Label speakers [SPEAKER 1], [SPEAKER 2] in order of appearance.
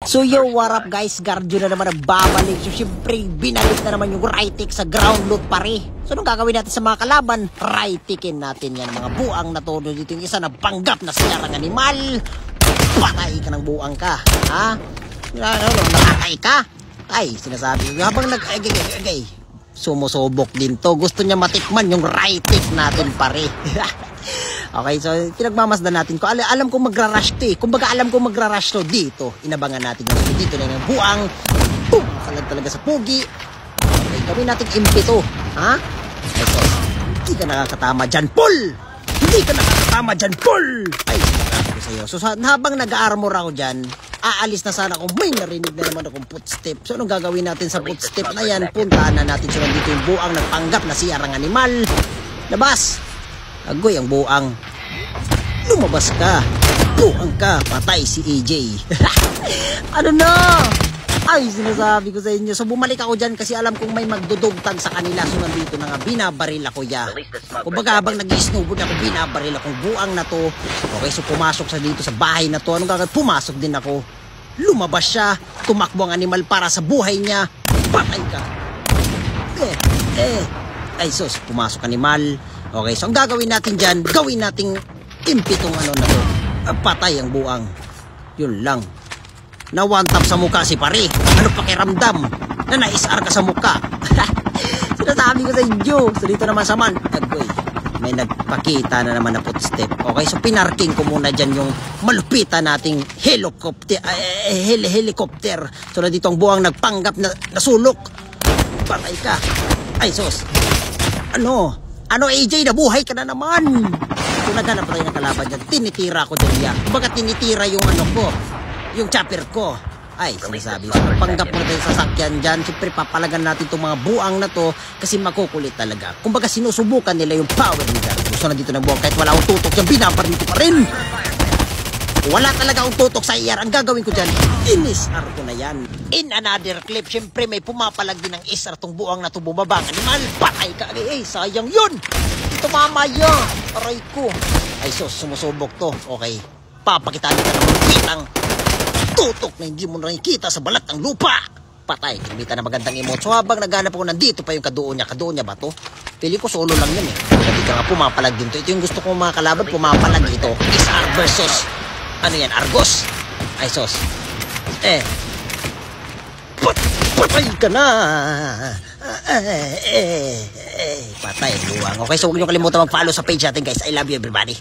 [SPEAKER 1] So yo, what up guys? Guardio na naman nagbabalik. So syempre, binalik na naman yung right tick sa ground loot pare. So anong gagawin natin sa mga kalaban? Right tickin natin yan. Mga buang na todo dito yung isa na panggap na siyarang animal. Patay ka ng buang ka. Ha? Nakakay ka? Ay, sinasabi ko. Habang sumusubok din to. Gusto niya matikman yung right tick natin pare. Okay, so pinagmamasdan natin ko. Alam ko magra-rush to eh. Kumbaga alam ko magra-rush to dito. Inabangan natin yung dito na yung buang. Boom! Kalag talaga sa pugi. Okay, gawin natin impito. Ha? Ito. Hindi ka nakakatama dyan, Paul! Hindi ka nakakatama dyan, Paul! Ay, sinasabi ko sa'yo. So habang nag-armor ako dyan, aalis na sana kung may narinig na naman akong footstep. So anong gagawin natin sa footstep na yan? Puntaan na natin siya dito yung buang nagpanggap na siyarang animal. Labas! Agoy ang buang. Lumabas ka. Buang ka. Patay si AJ. Ano na? Ay, sinasabi ko sa inyo. So bumalik ako dyan kasi alam kong may magdudugtag sa kanila. So nandito na nga, binabaril ako ya. Kumbaga habang nag-snowboard ako, binabaril akong buang na to. Okay, so pumasok sa dito sa bahay na to. Anong gagawin? Pumasok din ako. Lumabas siya. Tumakbo ang animal para sa buhay niya. Patay ka. Ay, sus, pumasok animal. Okay, so ang gagawin natin dyan, gawin nating impitong ano na to. Patay ang buang. Yun lang. Na one tap sa mukha si pare. Ano pakiramdam? Na naisar ka sa mukha. Sinasabi ko sa inyo. So dito naman sa man. Agoy, may nagpakita na naman na footstep. Okay, so pinarking ko muna dyan yung malupitan nating helicopter. Helicopter. So na dito ang buang nagpanggap na nasulok. Patay ka. Ay, sus. Ano AJ, nabuhay ka na naman. Kung naghanap tayo ng kalaban dyan, tinitira ko dyan yan. Baga tinitira yung ano ko, yung chopper ko. Ay, sinasabi. So, panggap mo tayo sa sakyan dyan. Siyempre, papalagan natin itong mga buang na to kasi makukulit talaga. Kumbaga, sinusubukan nila yung power nila. Gusto na dito ng buang kahit wala akong tutok yung binabaril ko pa rin. Wala talaga akong tutok sa IR. Ang gagawin ko dyan, in-SR ko na yan. In another clip, syempre may pumapalag din ng SR tong buang na to bumabang animal. Patay ka. Ay, sayang yun. Ito mamaya. Aray ko. Ay, sus, sumusubok to. Okay. Papakitaan kita ng pitang tutok na hindi mo nakikita sa balat ng lupa. Patay. Kumita na magandang emote. So habang naghanap ako nandito pa yung kadoon niya. Kadoon niya ba to? Pili ko solo lang yun eh. Hindi ka nga pumapalag din to. Ito yung gusto kong mga kalaban. Pumapalag ito. SR versus ano yan? Argos. Ay, sos. Patay ka na. Patay, buwang. Okay, so huwag niyo kalimutan mag-follow sa page natin, guys. I love you, everybody.